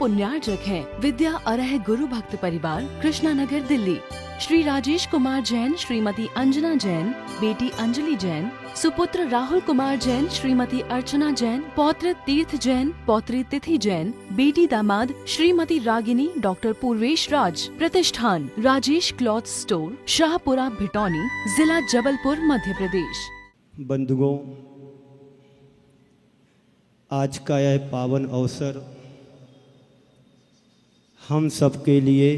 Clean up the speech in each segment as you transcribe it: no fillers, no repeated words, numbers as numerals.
पुण्यार्जक हैं। विद्या अरह गुरु भक्त परिवार, कृष्णा नगर, दिल्ली। श्री राजेश कुमार जैन, श्रीमती अंजना जैन, बेटी अंजलि जैन, सुपुत्र राहुल कुमार जैन, श्रीमती अर्चना जैन, पौत्र तीर्थ जैन, पौत्री तिथि जैन, बेटी दामाद श्रीमती रागिनी, डॉक्टर पूर्वेश राज। प्रतिष्ठान राजेश क्लॉथ स्टोर, शाहपुरा, भिटौनी, जिला जबलपुर, मध्य प्रदेश। बंधुओं, आज का यह पावन अवसर हम सबके लिए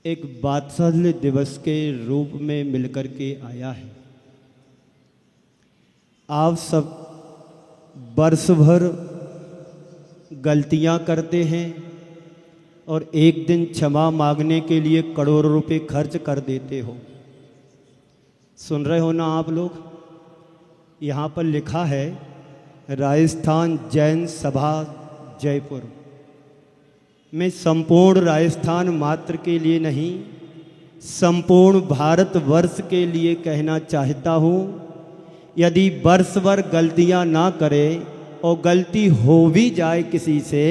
एक वात्सल्य दिवस के रूप में मिलकर के आया है। आप सब वर्ष भर गलतियां करते हैं और एक दिन क्षमा मांगने के लिए करोड़ों रुपए खर्च कर देते हो। सुन रहे हो ना आप लोग? यहाँ पर लिखा है राजस्थान जैन सभा जयपुर। मैं संपूर्ण राजस्थान मात्र के लिए नहीं, संपूर्ण भारतवर्ष के लिए कहना चाहता हूँ, यदि वर्ष भर गलतियाँ ना करें और गलती हो भी जाए किसी से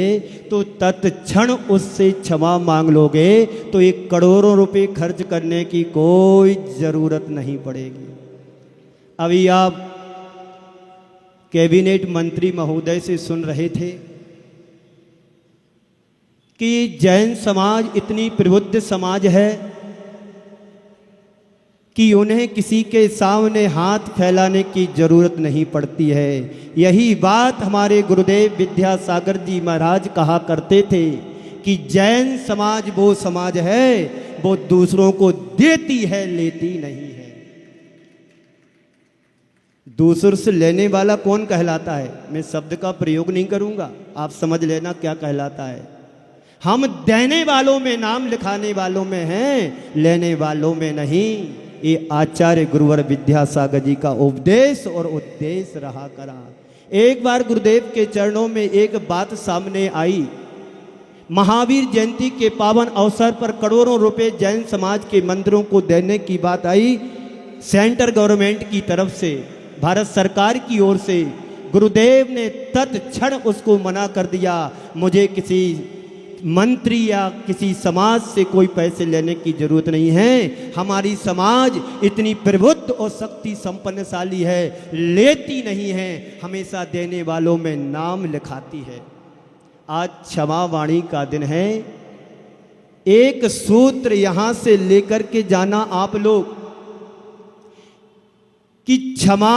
तो तत्क्षण उससे क्षमा मांग लोगे तो एक करोड़ों रुपए खर्च करने की कोई ज़रूरत नहीं पड़ेगी। अभी आप कैबिनेट मंत्री महोदय से सुन रहे थे कि जैन समाज इतनी प्रबुद्ध समाज है कि उन्हें किसी के सामने हाथ फैलाने की जरूरत नहीं पड़ती है। यही बात हमारे गुरुदेव विद्यासागर जी महाराज कहा करते थे कि जैन समाज वो समाज है वो दूसरों को देती है, लेती नहीं है। दूसरों से लेने वाला कौन कहलाता है? मैं शब्द का प्रयोग नहीं करूंगा, आप समझ लेना क्या कहलाता है। हम देने वालों में, नाम लिखाने वालों में हैं, लेने वालों में नहीं। ये आचार्य गुरुवर विद्यासागर जी का उपदेश और उद्देश्य रहा करा। एक बार गुरुदेव के चरणों में एक बात सामने आई। महावीर जयंती के पावन अवसर पर करोड़ों रुपए जैन समाज के मंदिरों को देने की बात आई। सेंट्रल गवर्नमेंट की तरफ से, भारत सरकार की ओर से गुरुदेव ने तत्क्षण उसको मना कर दिया। मुझे किसी मंत्री या किसी समाज से कोई पैसे लेने की जरूरत नहीं है। हमारी समाज इतनी प्रबुद्ध और शक्ति संपन्नशाली है, लेती नहीं है, हमेशा देने वालों में नाम लिखाती है। आज क्षमा वाणी का दिन है। एक सूत्र यहां से लेकर के जाना आप लोग कि क्षमा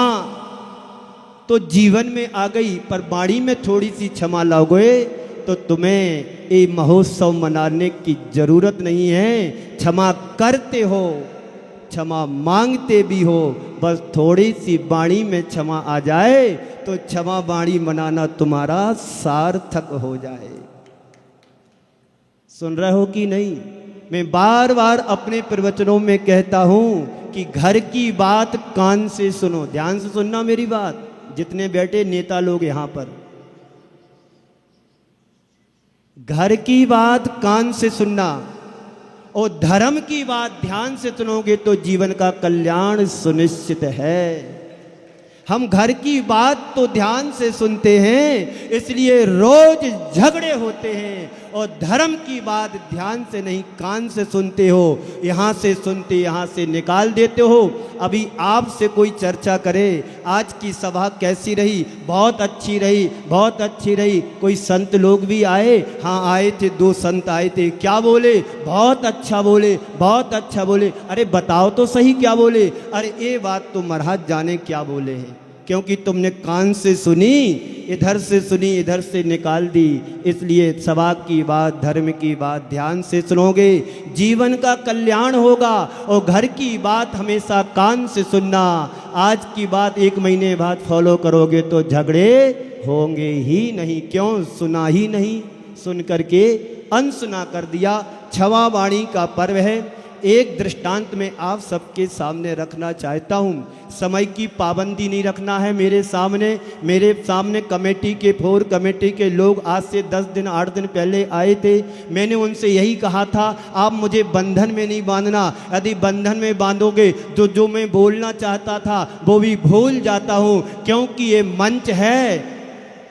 तो जीवन में आ गई, पर वाणी में थोड़ी सी क्षमा लाओगे तो तुम्हें ये महोत्सव मनाने की जरूरत नहीं है। क्षमा करते हो, क्षमा मांगते भी हो, बस थोड़ी सी वाणी में क्षमा आ जाए तो क्षमा वाणी मनाना तुम्हारा सार्थक हो जाए। सुन रहे हो कि नहीं? मैं बार बार अपने प्रवचनों में कहता हूं कि घर की बात कान से सुनो। ध्यान से सुनना मेरी बात, जितने बैठे नेता लोग यहां पर। घर की बात कान से सुनना और धर्म की बात ध्यान से सुनोगे तो जीवन का कल्याण सुनिश्चित है। हम घर की बात तो ध्यान से सुनते हैं, इसलिए रोज झगड़े होते हैं, और धर्म की बात ध्यान से नहीं कान से सुनते हो। यहाँ से सुनते यहाँ से निकाल देते हो। अभी आपसे कोई चर्चा करे आज की सभा कैसी रही? बहुत अच्छी रही, बहुत अच्छी रही। कोई संत लोग भी आए? हाँ आए थे, 2 संत आए थे। क्या बोले? बहुत अच्छा बोले, बहुत अच्छा बोले। अरे बताओ तो सही क्या बोले? अरे ये बात तो महाराज जाने क्या बोले हैं, क्योंकि तुमने कान से सुनी, इधर से सुनी, इधर से निकाल दी। इसलिए सभा की बात, धर्म की बात ध्यान से सुनोगे, जीवन का कल्याण होगा। और घर की बात हमेशा कान से सुनना। आज की बात 1 महीने बाद फॉलो करोगे तो झगड़े होंगे ही नहीं। क्यों? सुना ही नहीं, सुन करके अनसुना कर दिया। क्षमा वाणी का पर्व है। एक दृष्टांत में आप सबके सामने रखना चाहता हूँ। समय की पाबंदी नहीं रखना है मेरे सामने कमेटी के 4 कमेटी के लोग आज से 10 दिन 8 दिन पहले आए थे। मैंने उनसे यही कहा था, आप मुझे बंधन में नहीं बांधना। यदि बंधन में बांधोगे तो जो मैं बोलना चाहता था वो भी भूल जाता हूँ, क्योंकि ये मंच है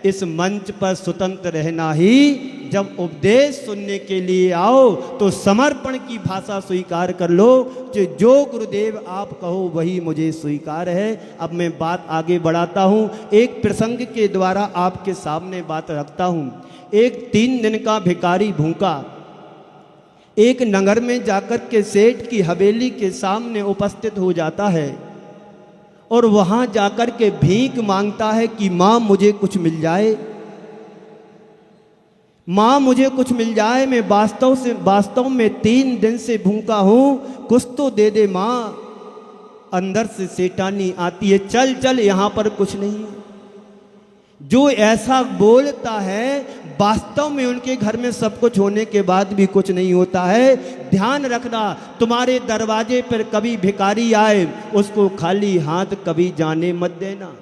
इस मंच पर स्वतंत्र रहना ही, जब उपदेश सुनने के लिए आओ तो समर्पण की भाषा स्वीकार कर लो कि जो गुरुदेव आप कहो वही मुझे स्वीकार है। अब मैं बात आगे बढ़ाता हूँ, एक प्रसंग के द्वारा आपके सामने बात रखता हूँ। एक 3 दिन का भिखारी भूखा एक नगर में जाकर के सेठ की हवेली के सामने उपस्थित हो जाता है और वहाँ जाकर के भीख मांगता है कि माँ मुझे कुछ मिल जाए, माँ मुझे कुछ मिल जाए, मैं वास्तव में 3 दिन से भूखा हूँ, कुछ तो दे दे माँ। अंदर से सेठानी आती है, चल चल यहाँ पर कुछ नहीं है। जो ऐसा बोलता है वास्तव में उनके घर में सब कुछ होने के बाद भी कुछ नहीं होता है। ध्यान रखना, तुम्हारे दरवाजे पर कभी भिखारी आए उसको खाली हाथ कभी जाने मत देना।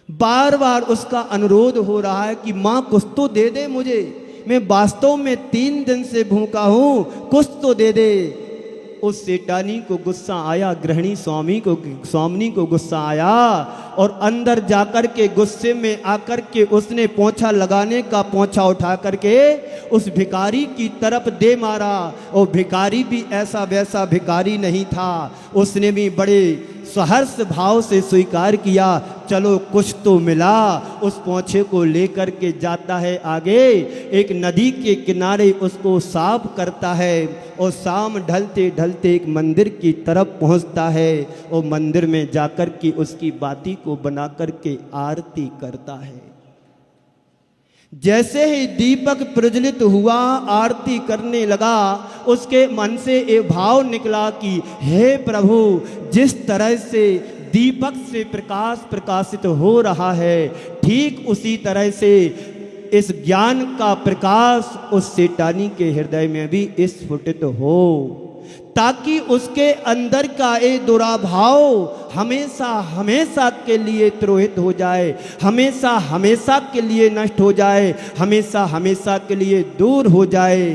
बार बार उसका अनुरोध हो रहा है कि माँ कुछ तो दे दे मुझे, मैं वास्तव में 3 दिन से भूखा हूँ, कुछ तो दे दे। उस सेठानी को गुस्सा आया, गृहिणी स्वामिनी को गुस्सा आया और अंदर जाकर के गुस्से में आकर के उसने पोंछा लगाने का पोंछा उठा करके उस भिखारी की तरफ दे मारा। और भिखारी भी ऐसा वैसा भिखारी नहीं था, उसने भी बड़े सहर्ष भाव से स्वीकार किया, चलो कुछ तो मिला। उस पोंछे को लेकर के जाता है आगे, एक नदी के किनारे उसको साफ करता है और शाम ढलते ढलते एक मंदिर की तरफ पहुंचता है और मंदिर में जाकर के उसकी बाती को बना करके आरती करता है। जैसे ही दीपक प्रज्वलित हुआ, आरती करने लगा, उसके मन से एक भाव निकला कि हे प्रभु, जिस तरह से दीपक से प्रकाश प्रकाशित हो रहा है, ठीक उसी तरह से इस ज्ञान का प्रकाश उस सेठानी के हृदय में भी स्फुटित हो, ताकि उसके अंदर का ये दुराभाव हमेशा हमेशा के लिए तिरोहित हो जाए, हमेशा हमेशा के लिए नष्ट हो जाए, हमेशा हमेशा के लिए दूर हो जाए।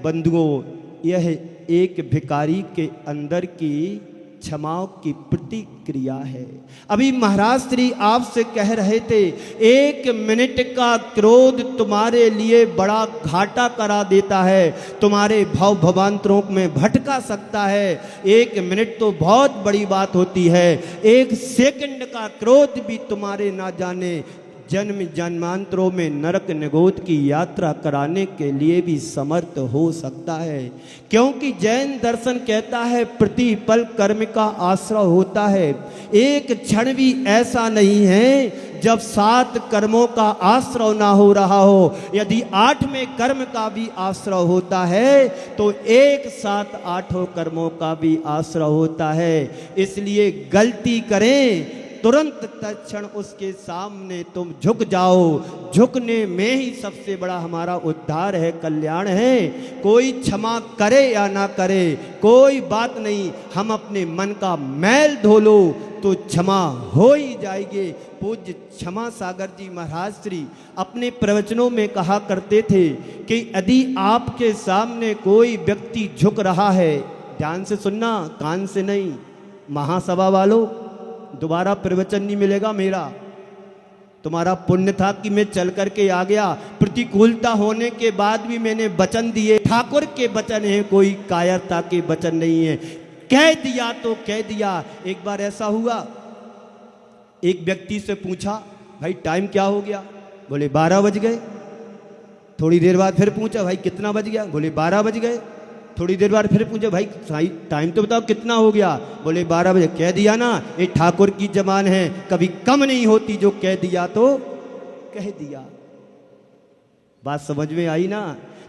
बंधुओं, यह एक भिखारी के अंदर की क्षमा की प्रतिक्रिया है। अभी महाराज श्री आपसे कह रहे थे, 1 मिनट का क्रोध तुम्हारे लिए बड़ा घाटा करा देता है, तुम्हारे भव भवांतरों में भटका सकता है। 1 मिनट तो बहुत बड़ी बात होती है, 1 सेकंड का क्रोध भी तुम्हारे ना जाने जन्म जन्मांतरों में नरक निगोद की यात्रा कराने के लिए भी समर्थ हो सकता है। क्योंकि जैन दर्शन कहता है प्रतिपल कर्म का आश्रय होता है। एक क्षण भी ऐसा नहीं है जब 7 कर्मों का आश्रय ना हो रहा हो। यदि 8वें कर्म का भी आश्रय होता है तो एक साथ 8 कर्मों का भी आश्रय होता है। इसलिए गलती करें तुरंत तत्क्षण उसके सामने तुम झुक जाओ। झुकने में ही सबसे बड़ा हमारा उद्धार है, कल्याण है। कोई क्षमा करे या ना करे कोई बात नहीं, हम अपने मन का मैल धो लो तो क्षमा हो ही जाएगी। पूज्य क्षमा सागर जी महाराज श्री अपने प्रवचनों में कहा करते थे कि यदि आपके सामने कोई व्यक्ति झुक रहा है, ध्यान से सुनना, कान से नहीं, महासभा वालों दोबारा प्रवचन नहीं मिलेगा मेरा। तुम्हारा पुण्य था कि मैं चल करके आ गया, प्रतिकूलता होने के बाद भी मैंने वचन दिए। ठाकुर के वचन है, कोई कायरता के वचन नहीं है। कह दिया तो कह दिया। एक बार ऐसा हुआ, एक व्यक्ति से पूछा, भाई टाइम क्या हो गया? बोले 12 बज गए। थोड़ी देर बाद फिर पूछा, भाई कितना बज गया? बोले 12 बज गए। थोड़ी देर बाद फिर पूछा, भाई टाइम तो बताओ कितना हो गया? बोले 12 बजे। कह दिया ना, ये ठाकुर की जबान है, कभी कम नहीं होती। जो कह दिया तो कह दिया। बात समझ में आई ना?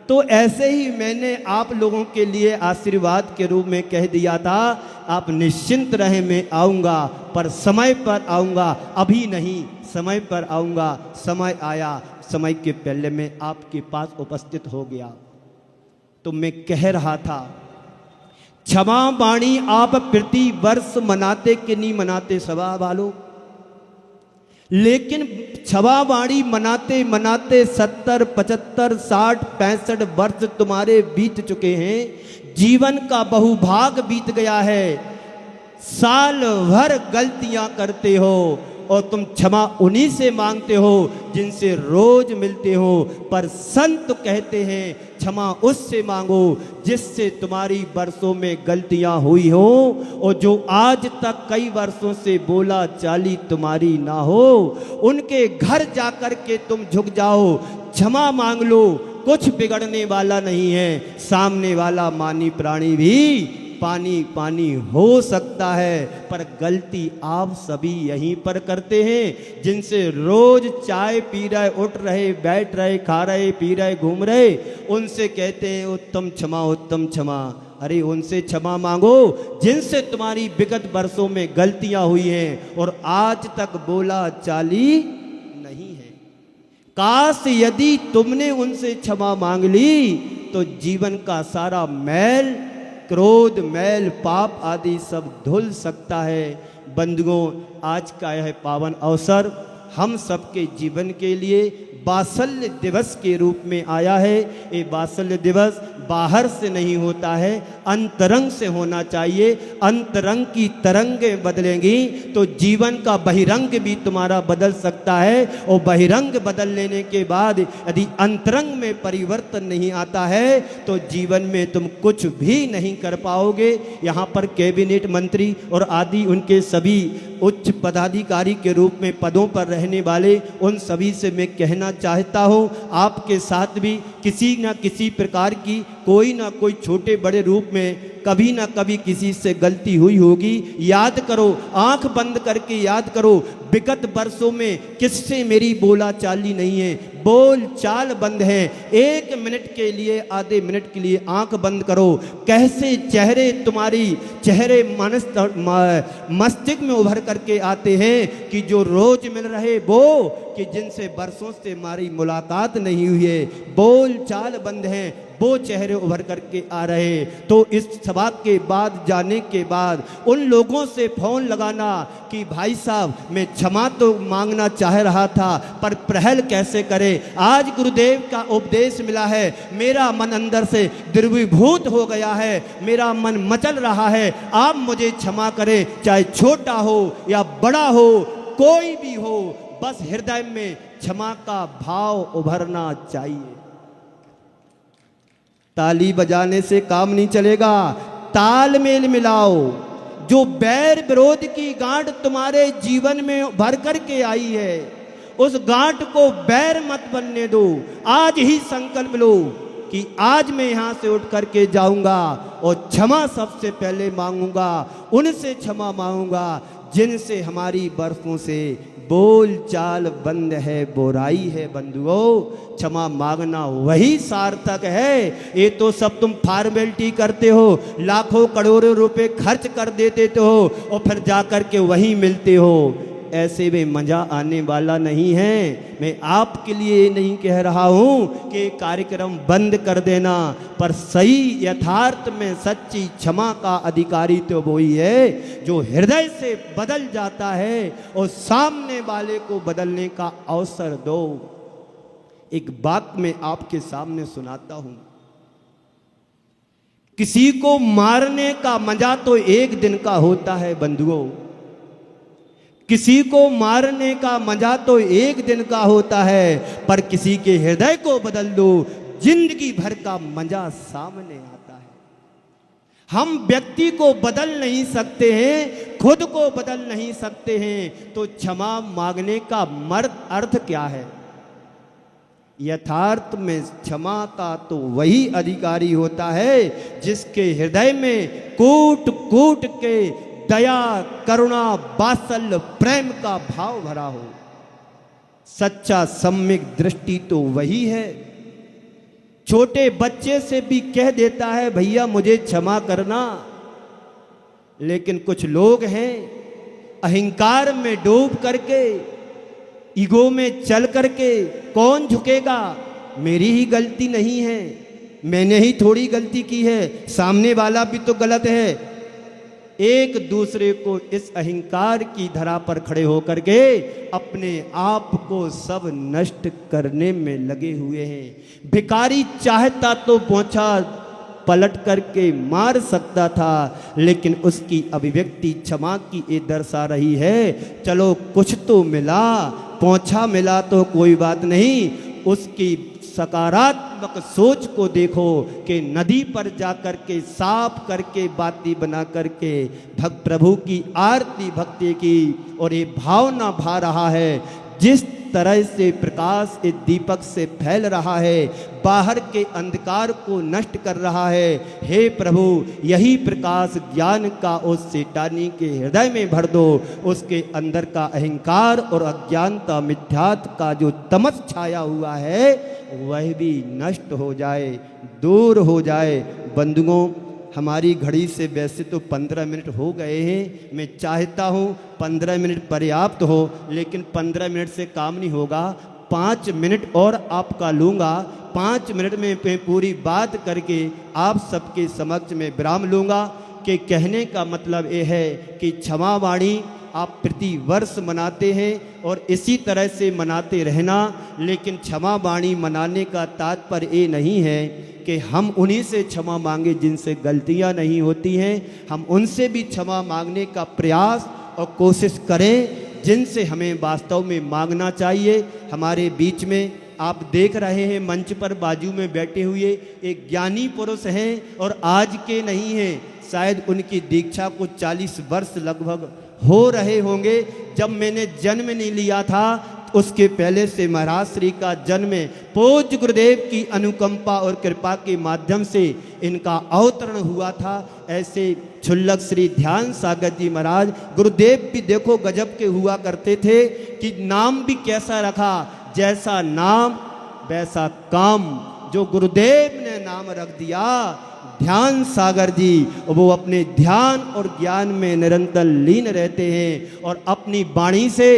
तो ऐसे ही मैंने आप लोगों के लिए आशीर्वाद के रूप में कह दिया था, आप निश्चिंत रहें, मैं आऊँगा, पर समय पर आऊँगा, अभी नहीं, समय पर आऊँगा। समय आया, समय के पहले मैं आपके पास उपस्थित हो गया। तो मैं कह रहा था, क्षमा वाणी आप प्रति वर्ष मनाते कि नहीं मनाते सभा वालों? लेकिन क्षमा वाणी मनाते मनाते 70, 75, 60, 65 वर्ष तुम्हारे बीत चुके हैं। जीवन का बहुभाग बीत गया है। साल भर गलतियां करते हो, और तुम क्षमा उन्हीं से मांगते हो जिनसे रोज मिलते हो। पर संत कहते हैं क्षमा उससे मांगो जिससे तुम्हारी बरसों में गलतियां हुई हो और जो आज तक कई वर्षों से बोला चाली तुम्हारी ना हो। उनके घर जाकर के तुम झुक जाओ, क्षमा मांग लो, कुछ बिगड़ने वाला नहीं है। सामने वाला मानी प्राणी भी पानी पानी हो सकता है, पर गलती आप सभी यहीं पर करते हैं। जिनसे रोज चाय पी रहे, उठ रहे, बैठ रहे, खा रहे, पी रहे, घूम रहे, उनसे कहते हैं उत्तम क्षमा, उत्तम क्षमा। अरे उनसे क्षमा मांगो जिनसे तुम्हारी विगत वर्षों में गलतियां हुई हैं और आज तक बोला चाली नहीं है। काश यदि तुमने उनसे क्षमा मांग ली तो जीवन का सारा मैल, क्रोध, मैल, पाप आदि सब धुल सकता है। बंधुओं, आज का यह पावन अवसर हम सबके जीवन के लिए वात्सल्य दिवस के रूप में आया है। ये वात्सल्य दिवस बाहर से नहीं होता है, अंतरंग से होना चाहिए। अंतरंग की तरंगें बदलेंगी तो जीवन का बहिरंग भी तुम्हारा बदल सकता है। और बहिरंग बदल लेने के बाद यदि अंतरंग में परिवर्तन नहीं आता है तो जीवन में तुम कुछ भी नहीं कर पाओगे। यहाँ पर कैबिनेट मंत्री और आदि उनके सभी उच्च पदाधिकारी के रूप में पदों पर रहने वाले उन सभी से मैं कहना चाहता हूँ, आपके साथ भी किसी न किसी प्रकार की कोई ना कोई छोटे बड़े रूप में कभी ना कभी किसी से गलती हुई होगी। याद करो, आंख बंद करके याद करो, विगत वर्षों में किससे मेरी बोला चाली नहीं है, बोल चाल बंद है। एक मिनट के लिए, आधे मिनट के लिए आंख बंद करो, कैसे चेहरे तुम्हारी चेहरे मस्तिष्क में उभर करके आते हैं कि जो रोज मिल रहे वो कि जिनसे बरसों से हमारी मुलाकात नहीं हुई है, बोल चाल बंद है, वो चेहरे उभर करके आ रहे। तो इस सभा के बाद जाने के बाद उन लोगों से फोन लगाना कि भाई साहब मैं क्षमा तो मांगना चाह रहा था पर पहल कैसे करे। आज गुरुदेव का उपदेश मिला है, मेरा मन अंदर से द्रवीभूत हो गया है, मेरा मन मचल रहा है, आप मुझे क्षमा करें, चाहे छोटा हो या बड़ा हो, कोई भी हो, बस हृदय में क्षमा का भाव उभरना चाहिए। ताली बजाने से काम नहीं चलेगा, तालमेल मिलाओ। जो बैर विरोध की गांठ तुम्हारे जीवन में भर करके आई है, उस गांठ को बैर मत बनने दो। आज ही संकल्प लो कि आज मैं यहां से उठ करके जाऊंगा और क्षमा सबसे पहले मांगूंगा, उनसे क्षमा मांगूंगा जिनसे हमारी बरसों से बोल चाल बंद है, बुराई है। बंधुओं, क्षमा मांगना वही सार्थक है। ये तो सब तुम फॉर्मेलिटी करते हो, लाखों करोड़ों रुपए खर्च कर देते हो और फिर जाकर के वहीं मिलते हो। ऐसे में मजा आने वाला नहीं है। मैं आपके लिए नहीं कह रहा हूं कि कार्यक्रम बंद कर देना, पर सही यथार्थ में सच्ची क्षमा का अधिकारी तो वही है जो हृदय से बदल जाता है और सामने वाले को बदलने का अवसर दो। एक बात मैं आपके सामने सुनाता हूं। किसी को मारने का मजा तो एक दिन का होता है बंधुओं, किसी को मारने का मजा तो एक दिन का होता है, पर किसी के हृदय को बदल दो, जिंदगी भर का मजा सामने आता है। हम व्यक्ति को बदल नहीं सकते हैं, खुद को बदल नहीं सकते हैं, तो क्षमा मांगने का अर्थ क्या है? यथार्थ में क्षमा का तो वही अधिकारी होता है जिसके हृदय में कूट कूट के दया, करुणा, वात्सल्य, प्रेम का भाव भरा हो। सच्चा सम्यक दृष्टि तो वही है। छोटे बच्चे से भी कह देता है भैया मुझे क्षमा करना, लेकिन कुछ लोग हैं अहंकार में डूब करके, ईगो में चल करके, कौन झुकेगा, मेरी ही गलती नहीं है, मैंने ही थोड़ी गलती की है, सामने वाला भी तो गलत है। एक दूसरे को इस अहंकार की धरा पर खड़े होकर के अपने आप को सब नष्ट करने में लगे हुए हैं। भिखारी चाहता तो पहुंचा पलट करके मार सकता था, लेकिन उसकी अभिव्यक्ति क्षमा की ये दर्शा रही है। चलो कुछ तो मिला, पोंछा मिला तो कोई बात नहीं, उसकी सकारात्मक सोच को देखो कि नदी पर जाकर के साफ करके बाती बना करके भक्त प्रभु की आरती भक्ति की, और ये भावना भा रहा है। जिस तरह से प्रकाश इस दीपक से फैल रहा है, बाहर के अंधकार को नष्ट कर रहा है, हे प्रभु यही प्रकाश ज्ञान का उस शैतानी के हृदय में भर दो। उसके अंदर का अहंकार और अज्ञानता मिथ्यात्व का जो तमस छाया हुआ है वह भी नष्ट हो जाए, दूर हो जाए। बंधुओं, हमारी घड़ी से वैसे तो 15 मिनट हो गए हैं। मैं चाहता हूँ 15 मिनट पर्याप्त हो, लेकिन 15 मिनट से काम नहीं होगा। 5 मिनट और आपका लूँगा। 5 मिनट में मैं पूरी बात करके आप सबके समक्ष में विराम लूँगा। कि कहने का मतलब ये है कि क्षमा वाणी आप प्रति वर्ष मनाते हैं और इसी तरह से मनाते रहना, लेकिन क्षमा वाणी मनाने का तात्पर्य ये नहीं है कि हम उन्हीं से क्षमा मांगे जिनसे गलतियां नहीं होती हैं। हम उनसे भी क्षमा मांगने का प्रयास और कोशिश करें जिनसे हमें वास्तव में मांगना चाहिए। हमारे बीच में आप देख रहे हैं मंच पर बाजू में बैठे हुए एक ज्ञानी पुरुष हैं और आज के नहीं हैं, शायद उनकी दीक्षा को 40 वर्ष लगभग हो रहे होंगे। जब मैंने जन्म नहीं लिया था उसके पहले से महाराज श्री का जन्म पूज्य गुरुदेव की अनुकंपा और कृपा के माध्यम से इनका अवतरण हुआ था। ऐसे क्षुल्लक श्री ध्यान सागर जी महाराज, गुरुदेव भी देखो गजब के हुआ करते थे कि नाम भी कैसा रखा, जैसा नाम वैसा काम। जो गुरुदेव ने नाम रख दिया ध्यान सागर जी, वो अपने ध्यान और ज्ञान में निरंतर लीन रहते हैं और अपनी वाणी से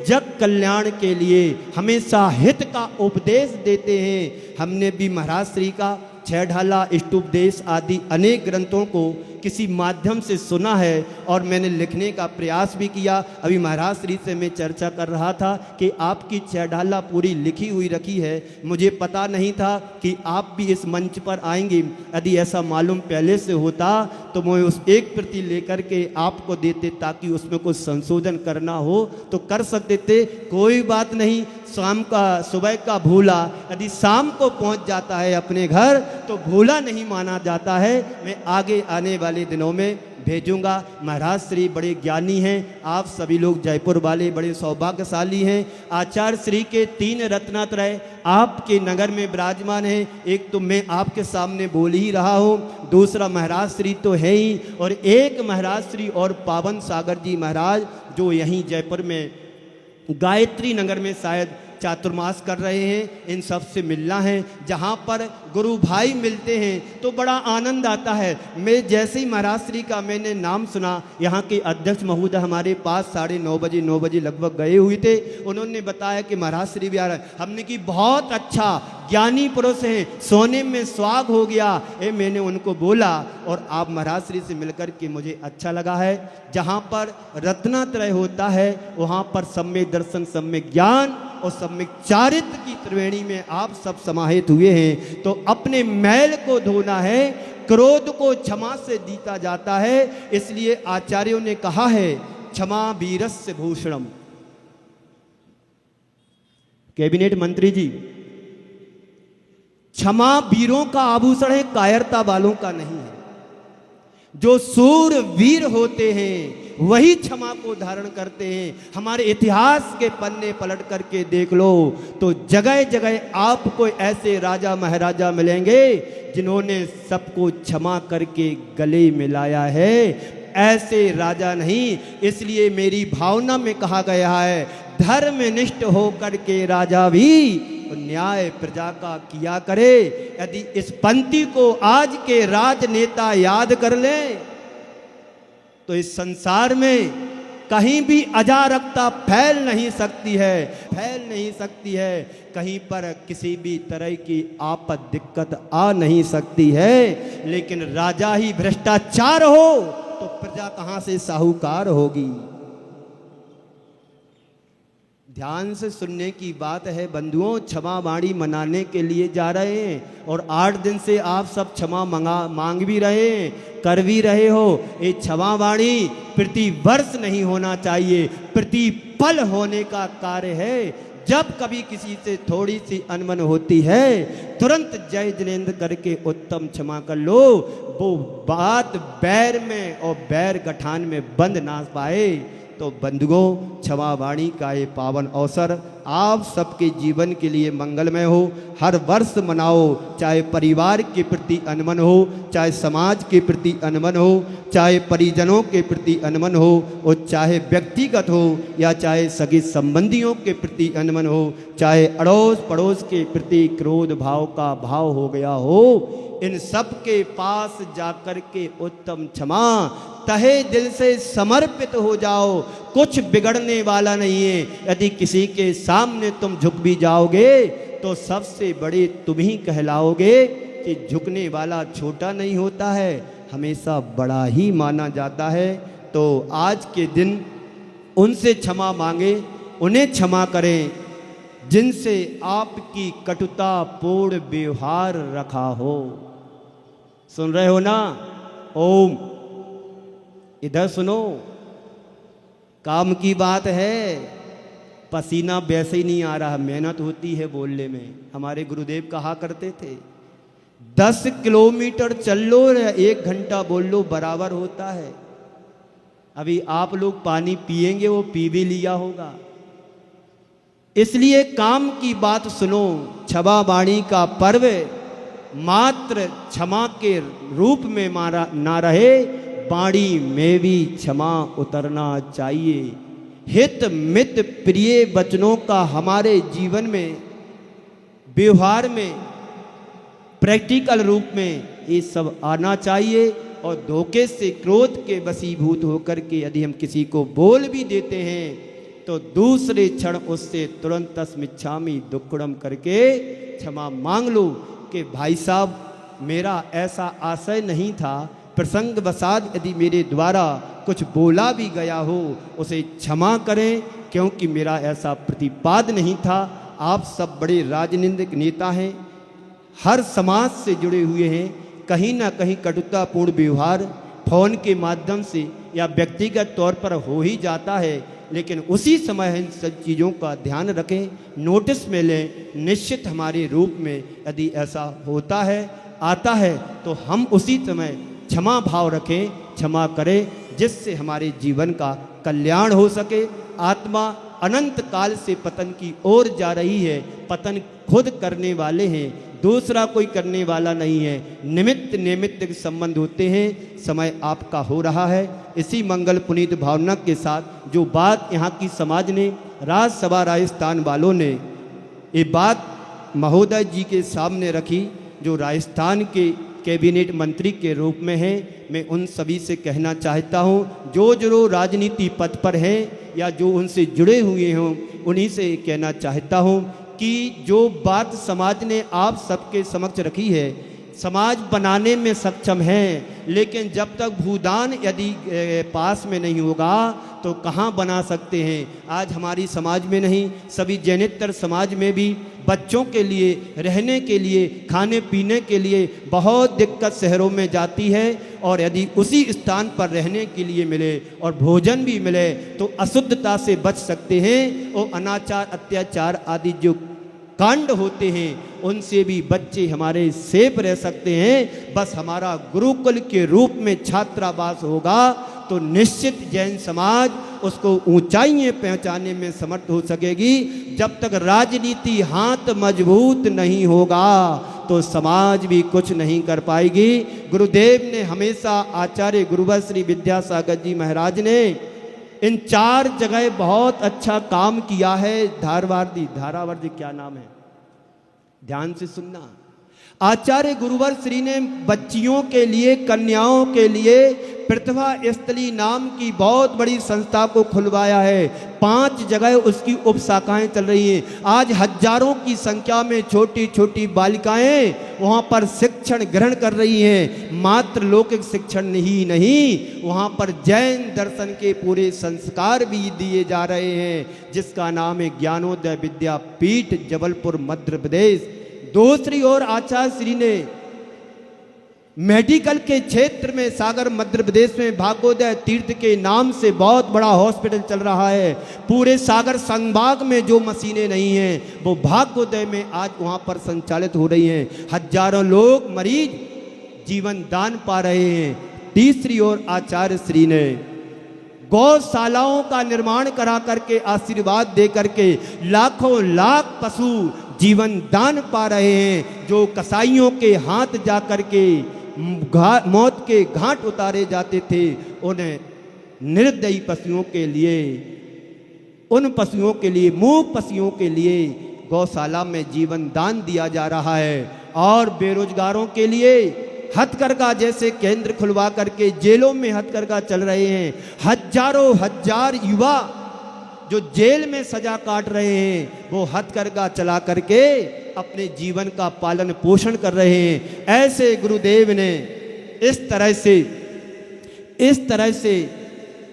जग कल्याण के लिए हमेशा हित का उपदेश देते हैं। हमने भी महाराज श्री का 6 ढाला, इष्टोपदेश आदि अनेक ग्रंथों को किसी माध्यम से सुना है और मैंने लिखने का प्रयास भी किया। अभी महाराज श्री से मैं चर्चा कर रहा था कि आपकी 6 ढाला पूरी लिखी हुई रखी है। मुझे पता नहीं था कि आप भी इस मंच पर आएंगे। यदि ऐसा मालूम पहले से होता तो मैं उस एक प्रति लेकर के आपको देते, ताकि उसमें कुछ संशोधन करना हो तो कर सकते थे। कोई बात नहीं, शाम का सुबह का भूला यदि शाम को पहुंच जाता है अपने घर तो भूला नहीं माना जाता है। मैं आगे आने वाले दिनों में भेजूंगा। महाराज श्री बड़े ज्ञानी हैं, आप सभी लोग जयपुर वाले बड़े सौभाग्यशाली हैं। आचार्य श्री के 3 रत्नात्रय आपके नगर में विराजमान हैं। एक तो मैं आपके सामने बोल ही रहा हूँ, दूसरा महाराज श्री तो है ही, और एक महाराज श्री और पावन सागर जी महाराज जो यहीं जयपुर में गायत्री नगर में शायद चातुर्मास कर रहे हैं। इन सब से मिलना है। जहाँ पर गुरु भाई मिलते हैं तो बड़ा आनंद आता है। मैं जैसे ही महाराज श्री का मैंने नाम सुना, यहाँ के अध्यक्ष महोदय हमारे पास 9:30 9 बजे लगभग गए हुए थे। उन्होंने बताया कि महाराज श्री भी आ रहे हैं। हमने की बहुत अच्छा, ज्ञानी पुरुष हैं, सोने में सुहाग हो गया। मैंने उनको बोला और आप महाराज श्री से मिलकर के मुझे अच्छा लगा है। जहाँ पर रत्नात्रय होता है वहाँ पर सम्यक दर्शन, सम्यक ज्ञान और सम्यक चारित्र की त्रिवेणी में आप सब समाहित हुए हैं। तो अपने मैल को धोना है, क्रोध को क्षमा से जीता जाता है। इसलिए आचार्यों ने कहा है क्षमा वीरस्य भूषणम। कैबिनेट मंत्री जी, क्षमा वीरों का आभूषण है, कायरता वालों का नहीं है। जो सूर वीर होते हैं वही क्षमा को धारण करते हैं। हमारे इतिहास के पन्ने पलट करके देख लो तो जगह जगह आपको ऐसे राजा महाराजा मिलेंगे जिन्होंने सबको क्षमा करके गले मिलाया है। ऐसे राजा नहीं। इसलिए मेरी भावना में कहा गया है, धर्मनिष्ठ होकर के राजा भी न्याय प्रजा का किया करे। यदि इस पंक्ति को आज के राजनेता याद कर लें तो इस संसार में कहीं भी अराजकता फैल नहीं सकती है, फैल नहीं सकती है। कहीं पर किसी भी तरह की आपद दिक्कत आ नहीं सकती है। लेकिन राजा ही भ्रष्टाचार हो तो प्रजा कहां से साहूकार होगी। ध्यान से सुनने की बात है बंधुओं। क्षमा वाणी मनाने के लिए जा रहे हैं और 8 दिन से आप सब क्षमा मांग भी रहे हैं, कर भी रहे हो। ये क्षमा वाणी प्रति वर्ष नहीं होना चाहिए, प्रति पल होने का कार्य है। जब कभी किसी से थोड़ी सी अनबन होती है तुरंत जय जिनेंद्र करके उत्तम क्षमा कर लो। वो बात बैर में और बैर गठान में बंद ना पाए। तो बंधुओं, क्षमा वाणी का ये पावन अवसर आप सबके जीवन के लिए मंगलमय हो। हर वर्ष मनाओ, चाहे परिवार के प्रति अनमन हो, चाहे समाज के प्रति अनमन हो, चाहे परिजनों के प्रति अनमन हो, और चाहे व्यक्तिगत हो या चाहे सगे संबंधियों के प्रति अनमन हो, चाहे अड़ोस पड़ोस के प्रति क्रोध भाव का भाव हो गया हो, इन सब के पास जाकर के उत्तम क्षमा तहे दिल से समर्पित हो जाओ। कुछ बिगड़ने वाला नहीं है। यदि किसी के सामने तुम झुक भी जाओगे तो सबसे बड़े तुम ही कहलाओगे कि झुकने वाला छोटा नहीं होता है, हमेशा बड़ा ही माना जाता है। तो आज के दिन उनसे क्षमा मांगे, उन्हें क्षमा करें जिनसे आपकी कटुता पूर्ण व्यवहार रखा हो। सुन रहे हो ना? ओम, इधर सुनो, काम की बात है। पसीना वैसे ही नहीं आ रहा, मेहनत होती है बोलने में। हमारे गुरुदेव कहा करते थे 10 किलोमीटर चल लो या 1 घंटा बोल लो बराबर होता है। अभी आप लोग पानी पिएंगे, वो पी भी लिया होगा। इसलिए काम की बात सुनो। क्षमा वाणी का पर्व मात्र क्षमा के रूप में मारा ना रहे, वाणी में भी क्षमा उतरना चाहिए। हित मित प्रिय वचनों का हमारे जीवन में, व्यवहार में, प्रैक्टिकल रूप में ये सब आना चाहिए। और धोखे से क्रोध के वशीभूत होकर के यदि हम किसी को बोल भी देते हैं तो दूसरे क्षण उससे तुरंत तस्मिच्छामि दुक्कडम करके क्षमा मांग लो कि भाई साहब मेरा ऐसा आशय नहीं था, प्रसंग वसाद यदि मेरे द्वारा कुछ बोला भी गया हो उसे क्षमा करें, क्योंकि मेरा ऐसा प्रतिपाद नहीं था। आप सब बड़े राजनीतिक नेता हैं, हर समाज से जुड़े हुए हैं। कहीं ना कहीं कटुतापूर्ण व्यवहार फोन के माध्यम से या व्यक्तिगत तौर पर हो ही जाता है, लेकिन उसी समय इन सब चीज़ों का ध्यान रखें, नोटिस में लें। निश्चित हमारे रूप में यदि ऐसा होता है, आता है, तो हम उसी समय क्षमा भाव रखें, क्षमा करें, जिससे हमारे जीवन का कल्याण हो सके। आत्मा अनंत काल से पतन की ओर जा रही है। पतन खुद करने वाले हैं, दूसरा कोई करने वाला नहीं है। निमित्त निमित्त के संबंध होते हैं। समय आपका हो रहा है। इसी मंगल पुनीत भावना के साथ जो बात यहाँ की समाज ने, राज्यसभा राजस्थान वालों ने ये बात महोदय जी के सामने रखी, जो राजस्थान के कैबिनेट मंत्री के रूप में है, मैं उन सभी से कहना चाहता हूँ जो राजनीति पद पर हैं या जो उनसे जुड़े हुए हों, उन्हीं से कहना चाहता हूँ कि जो बात समाज ने आप सबके समक्ष रखी है, समाज बनाने में सक्षम है, लेकिन जब तक भूदान यदि पास में नहीं होगा तो कहाँ बना सकते हैं। आज हमारी समाज में नहीं, सभी जैनेतर समाज में भी बच्चों के लिए, रहने के लिए, खाने पीने के लिए बहुत दिक्कत शहरों में जाती है। और यदि उसी स्थान पर रहने के लिए मिले और भोजन भी मिले तो अशुद्धता से बच सकते हैं। और अनाचार, अत्याचार आदि जो कांड होते हैं उनसे भी बच्चे हमारे सेफ रह सकते हैं। बस हमारा गुरुकुल के रूप में छात्रावास होगा तो निश्चित जैन समाज उसको ऊंचाइयां पहुंचाने में समर्थ हो सकेगी। जब तक राजनीति हाथ मजबूत नहीं होगा तो समाज भी कुछ नहीं कर पाएगी। गुरुदेव ने हमेशा, आचार्य गुरुवर श्री विद्यासागर जी महाराज ने इन 4 जगह बहुत अच्छा काम किया है। धारावर्दी क्या नाम है, ध्यान से सुनना। आचार्य गुरुवर श्री ने बच्चियों के लिए, कन्याओं के लिए प्रतिभा स्थली नाम की बहुत बड़ी संस्था को खुलवाया है। 5 जगह उसकी उप शाखाएं चल रही हैं। आज हजारों की संख्या में छोटी छोटी बालिकाएं वहाँ पर शिक्षण ग्रहण कर रही हैं। मात्र लौकिक शिक्षण ही नहीं, वहाँ पर जैन दर्शन के पूरे संस्कार भी दिए जा रहे हैं, जिसका नाम है ज्ञानोदय विद्यापीठ, जबलपुर, मध्य प्रदेश। दूसरी ओर आचार्य श्री ने मेडिकल के क्षेत्र में सागर मध्य प्रदेश में भाग्योदय तीर्थ के नाम से बहुत बड़ा हॉस्पिटल चल रहा है। पूरे सागर संभाग में जो मशीनें नहीं हैं वो भाग्योदय में आज वहाँ पर संचालित हो रही हैं। हजारों लोग मरीज जीवन दान पा रहे हैं। तीसरी ओर आचार्य श्री ने गौशालाओं का निर्माण करा करके आशीर्वाद दे करके लाखों लाख पशु जीवन दान पा रहे हैं। जो कसाईयों के हाथ जा करके मौत के घाट उतारे जाते थे, उन्हें निर्दयी पशुओं के लिए, उन पशुओं के लिए, मूक पशुओं के लिए गौशाला में जीवन दान दिया जा रहा है। और बेरोजगारों के लिए हथकरघा जैसे केंद्र खुलवा करके जेलों में हथकरघा चल रहे हैं। हजारों हजार युवा जो जेल में सजा काट रहे हैं वो हथकरघा चला करके अपने जीवन का पालन पोषण कर रहे हैं। ऐसे गुरुदेव ने इस तरह से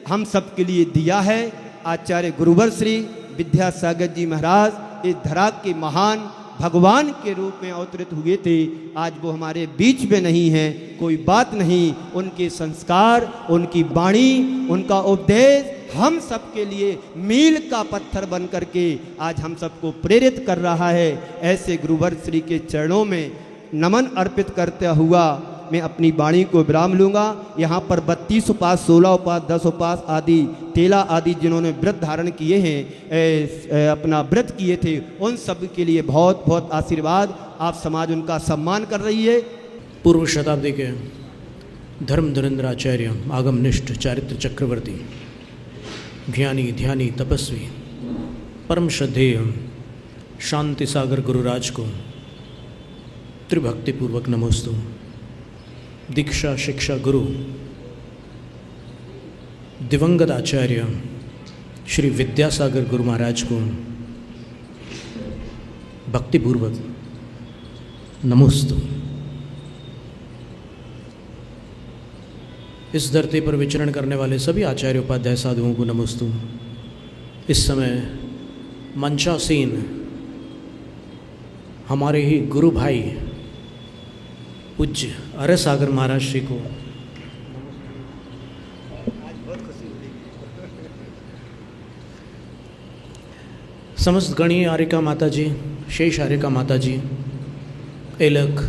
हम सब के लिए दिया है। आचार्य गुरुवर श्री विद्यासागर जी महाराज इस धरा के महान भगवान के रूप में अवतरित हुए थे। आज वो हमारे बीच में नहीं हैं, कोई बात नहीं। उनके संस्कार, उनकी वाणी, उनका उपदेश हम सब के लिए मील का पत्थर बन करके आज हम सबको प्रेरित कर रहा है। ऐसे गुरुवर श्री के चरणों में नमन अर्पित करते हुआ मैं अपनी वाणी को विराम लूँगा। यहाँ पर 32 उपास, 16 उपास, 10 उपास आदि, तेला आदि जिन्होंने व्रत धारण किए हैं, अपना व्रत किए थे, उन सब के लिए बहुत बहुत आशीर्वाद। आप समाज उनका सम्मान कर रही है। पूर्व शताब्दी के धर्म धुरंधराचार्य, आगमनिष्ठ, चारित्र चक्रवर्ती, ज्ञानी, ध्यानी, तपस्वी, परम श्रद्धेय शांति सागर गुरुराज को त्रिभक्तिपूर्वक नमोस्तु। दीक्षा शिक्षा गुरु दिवंगत आचार्य श्री विद्यासागर गुरु महाराज को भक्तिपूर्वक नमोस्तु। इस धरती पर विचरण करने वाले सभी आचार्य उपाध्याय साधुओं को नमोस्तु। इस समय मंचासीन हमारे ही गुरु भाई पूज्य अरय सागर महाराज श्री को समस्त गणीय आर्यिका माता जी, शेष आर्यिका माता जी, एलक,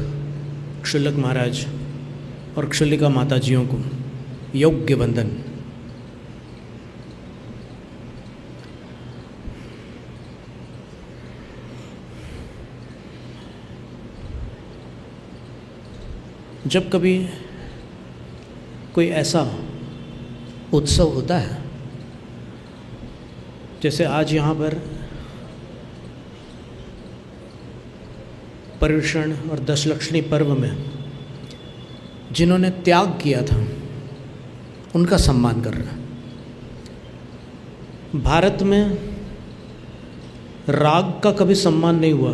क्षुल्लक महाराज और क्षुल्लिका माता जियों को योग्य वंदन। जब कभी कोई ऐसा उत्सव होता है, जैसे आज यहाँ पर पर्युषण और दशलक्ष्मी पर्व में जिन्होंने त्याग किया था उनका सम्मान कर रहा है। भारत में राग का कभी सम्मान नहीं हुआ,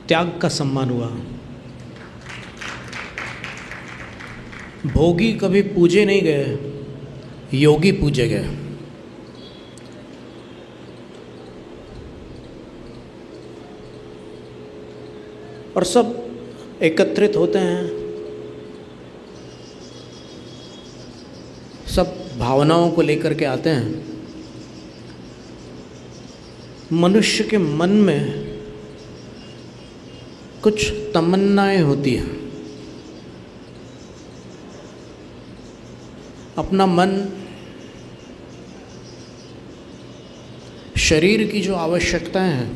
त्याग का सम्मान हुआ। भोगी कभी पूजे नहीं गए, योगी पूजे गए। और सब एकत्रित होते हैं, सब भावनाओं को लेकर के आते हैं। मनुष्य के मन में कुछ तमन्नाएं होती हैं। अपना मन शरीर की जो आवश्यकताएं हैं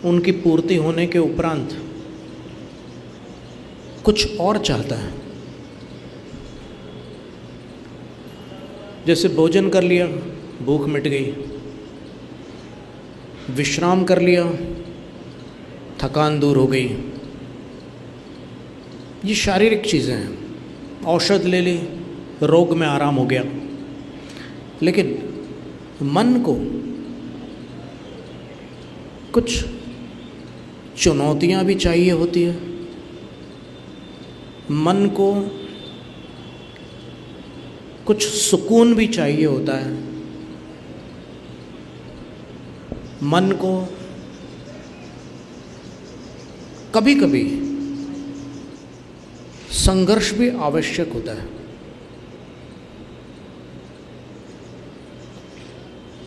उनकी पूर्ति होने के उपरांत कुछ और चाहता है। जैसे भोजन कर लिया, भूख मिट गई, विश्राम कर लिया, थकान दूर हो गई। ये शारीरिक चीज़ें हैं। औषध ले ली, रोग में आराम हो गया। लेकिन मन को कुछ चुनौतियाँ भी चाहिए होती है, मन को कुछ सुकून भी चाहिए होता है, मन को कभी कभी संघर्ष भी आवश्यक होता है।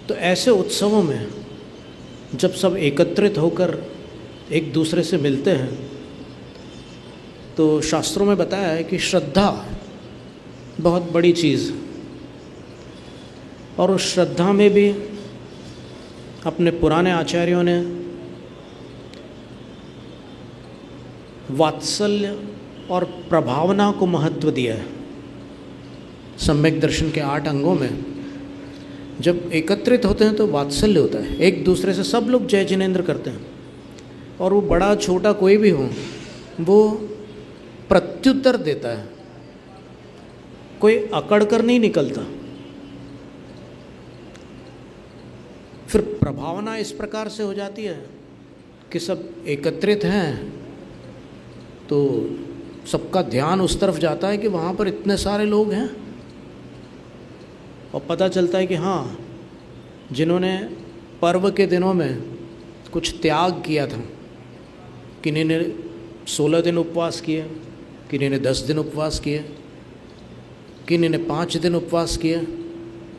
तो ऐसे उत्सवों में जब सब एकत्रित होकर एक दूसरे से मिलते हैं तो शास्त्रों में बताया है कि श्रद्धा बहुत बड़ी चीज़, और उस श्रद्धा में भी अपने पुराने आचार्यों ने वात्सल्य और प्रभावना को महत्व दिया है। सम्यक दर्शन के 8 अंगों में जब एकत्रित होते हैं तो वात्सल्य होता है, एक दूसरे से सब लोग जय जिनेंद्र करते हैं, और वो बड़ा छोटा कोई भी हो वो प्रत्युत्तर देता है, कोई अकड़ कर नहीं निकलता। फिर प्रभावना इस प्रकार से हो जाती है कि सब एकत्रित हैं तो सबका ध्यान उस तरफ जाता है कि वहाँ पर इतने सारे लोग हैं, और पता चलता है कि हाँ, जिन्होंने पर्व के दिनों में कुछ त्याग किया था, किन्हीं ने 16 दिन उपवास किए, किन्हीं ने 10 दिन उपवास किए, किन्हीं ने 5 दिन उपवास किए,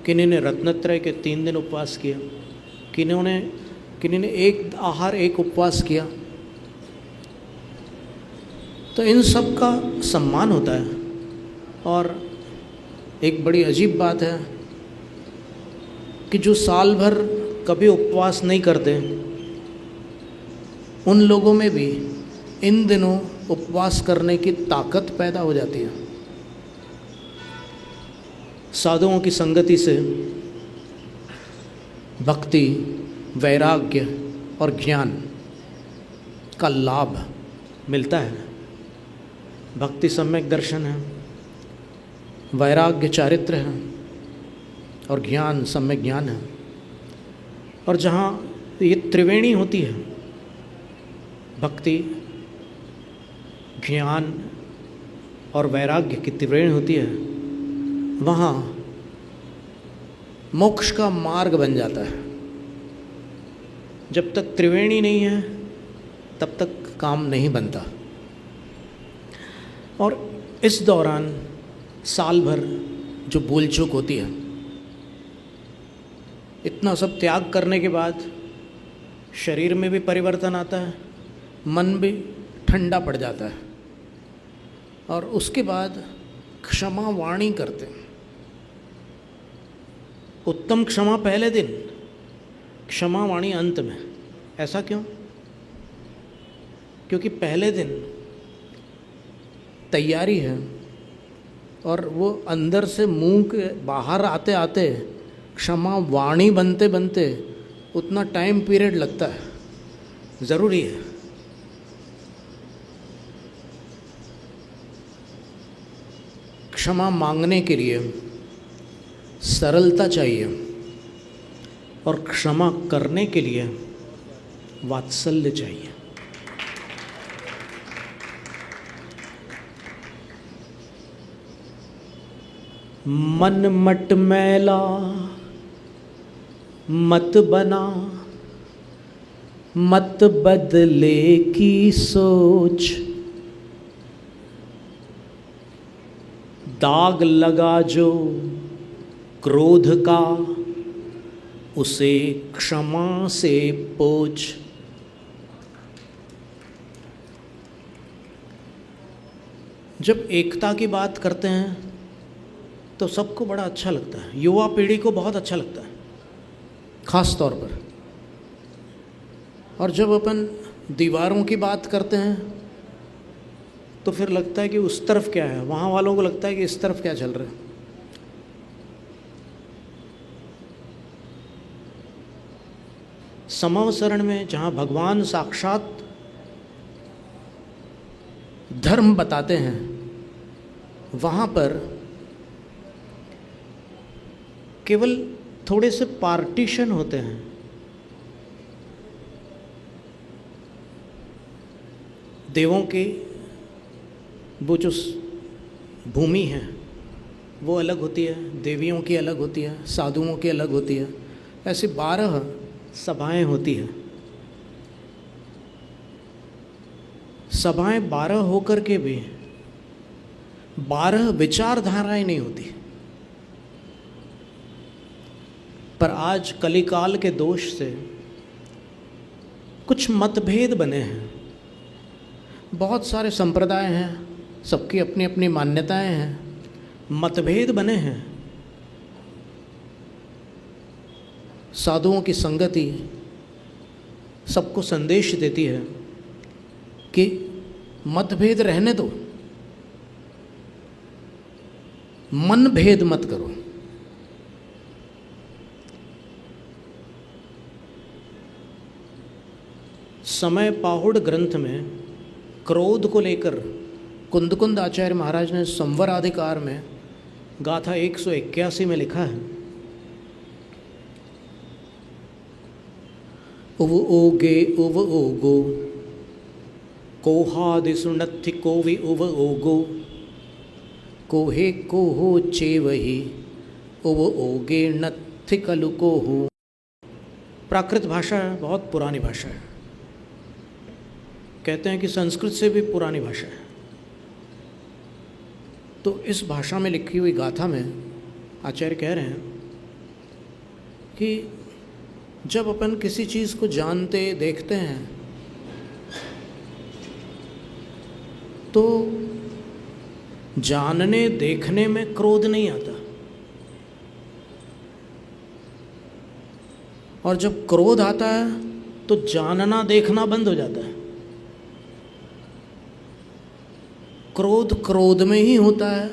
किन्हीं ने रत्नत्रय के 3 दिन उपवास किए, किन्हीं ने एक आहार एक उपवास किया। तो इन सब का सम्मान होता है। और एक बड़ी अजीब बात है कि जो साल भर कभी उपवास नहीं करते, उन लोगों में भी इन दिनों उपवास करने की ताकत पैदा हो जाती है। साधुओं की संगति से भक्ति, वैराग्य और ज्ञान का लाभ मिलता है। भक्ति सम्यक दर्शन है, वैराग्य चारित्र है, और ज्ञान सम्यक ज्ञान है। और जहाँ ये त्रिवेणी होती है, भक्ति, ज्ञान और वैराग्य की त्रिवेणी होती है, वहाँ मोक्ष का मार्ग बन जाता है। जब तक त्रिवेणी नहीं है तब तक काम नहीं बनता। और इस दौरान साल भर जो भूल चूक होती है, इतना सब त्याग करने के बाद शरीर में भी परिवर्तन आता है, मन भी ठंडा पड़ जाता है, और उसके बाद क्षमा वाणी करते हैं। उत्तम क्षमा पहले दिन, क्षमा वाणी अंत में। ऐसा क्यों? क्योंकि पहले दिन तैयारी है, और वो अंदर से मुंह के बाहर आते आते क्षमा वाणी बनते बनते उतना टाइम पीरियड लगता है, ज़रूरी है। क्षमा मांगने के लिए सरलता चाहिए, और क्षमा करने के लिए वात्सल्य चाहिए। मन मट मैला मत बना, मत बदले की सोच, दाग लगा जो क्रोध का, उसे क्षमा से पोंछ। जब एकता की बात करते हैं तो सबको बड़ा अच्छा लगता है, युवा पीढ़ी को बहुत अच्छा लगता है खास तौर पर। और जब अपन दीवारों की बात करते हैं तो फिर लगता है कि उस तरफ क्या है, वहाँ वालों को लगता है कि इस तरफ क्या चल रहा है। समवसरण में जहाँ भगवान साक्षात धर्म बताते हैं, वहाँ पर केवल थोड़े से पार्टीशन होते हैं। देवों की वो जो भूमि है वो अलग होती है, देवियों की अलग होती है, साधुओं की अलग होती है। ऐसी 12 सभाएं होती हैं। सभाएं 12 होकर के भी 12 विचारधाराएं नहीं होती। पर आज कलिकाल के दोष से कुछ मतभेद बने हैं। बहुत सारे संप्रदाय हैं, सबकी अपनी अपनी मान्यताएं हैं, मतभेद बने हैं। साधुओं की संगति सबको संदेश देती है कि मतभेद रहने दो, मन भेद मत करो। समय पाहुड़ ग्रंथ में क्रोध को लेकर कुंदकुंद आचार्य महाराज ने संवराधिकार में गाथा 181 में लिखा है, उव ओगे उव ओगो कोहादिसु नत्थि कोवि उव ओगो कोहे कोहो चेवहि उव ओगे नत्थि कलु कोहु। प्राकृत भाषा है, बहुत पुरानी भाषा है। कहते हैं कि संस्कृत से भी पुरानी भाषा है। तो इस भाषा में लिखी हुई गाथा में आचार्य कह रहे हैं कि जब अपन किसी चीज़ को जानते देखते हैं तो जानने देखने में क्रोध नहीं आता, और जब क्रोध आता है तो जानना देखना बंद हो जाता है। क्रोध क्रोध में ही होता है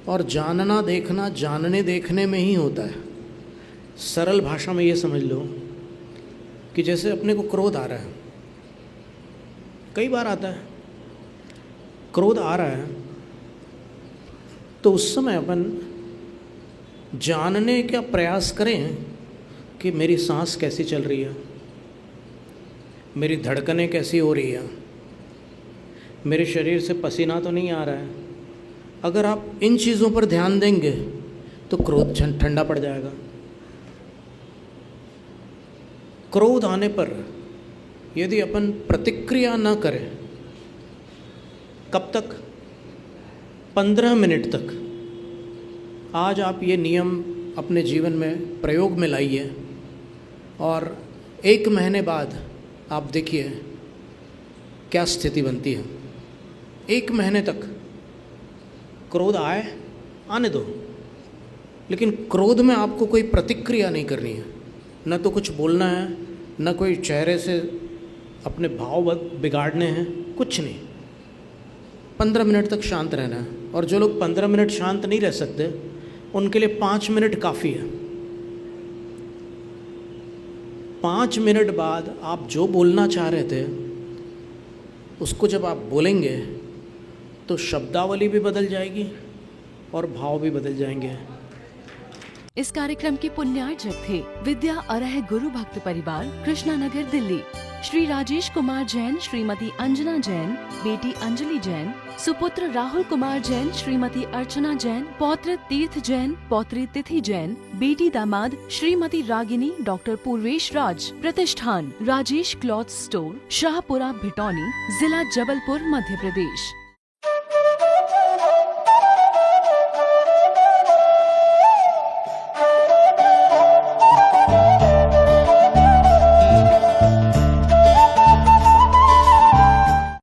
और जानना देखना जानने देखने में ही होता है। सरल भाषा में ये समझ लो कि जैसे अपने को क्रोध आ रहा है, कई बार आता है, क्रोध आ रहा है तो उस समय अपन जानने का प्रयास करें कि मेरी सांस कैसी चल रही है, मेरी धड़कनें कैसी हो रही है, मेरे शरीर से पसीना तो नहीं आ रहा है। अगर आप इन चीज़ों पर ध्यान देंगे तो क्रोध ठंडा पड़ जाएगा। क्रोध आने पर यदि अपन प्रतिक्रिया न करें, कब तक? 15 मिनट तक। आज आप ये नियम अपने जीवन में प्रयोग में लाइए और 1 महीने बाद आप देखिए क्या स्थिति बनती है। 1 महीने तक क्रोध आने दो, लेकिन क्रोध में आपको कोई प्रतिक्रिया नहीं करनी है, न तो कुछ बोलना है, न कोई चेहरे से अपने भाव बिगाड़ने हैं, कुछ नहीं। 15 मिनट तक शांत रहना है। और जो लोग 15 मिनट शांत नहीं रह सकते उनके लिए 5 मिनट काफ़ी है। 5 मिनट बाद आप जो बोलना चाह रहे थे उसको जब आप बोलेंगे तो शब्दावली भी बदल जाएगी और भाव भी बदल जाएंगे। इस कार्यक्रम के पुण्यार्चक थे विद्या अरह गुरु भक्त परिवार, कृष्णा नगर, दिल्ली। श्री राजेश कुमार जैन, श्रीमती अंजना जैन, बेटी अंजलि जैन, सुपुत्र राहुल कुमार जैन, श्रीमती अर्चना जैन, पौत्र तीर्थ जैन, पौत्री तिथि जैन, बेटी दामाद श्रीमती रागिनी, डॉक्टर पूर्वेश राज। प्रतिष्ठान राजेश क्लॉथ स्टोर, शाहपुरा, भिटौनी, जिला जबलपुर, मध्य प्रदेश।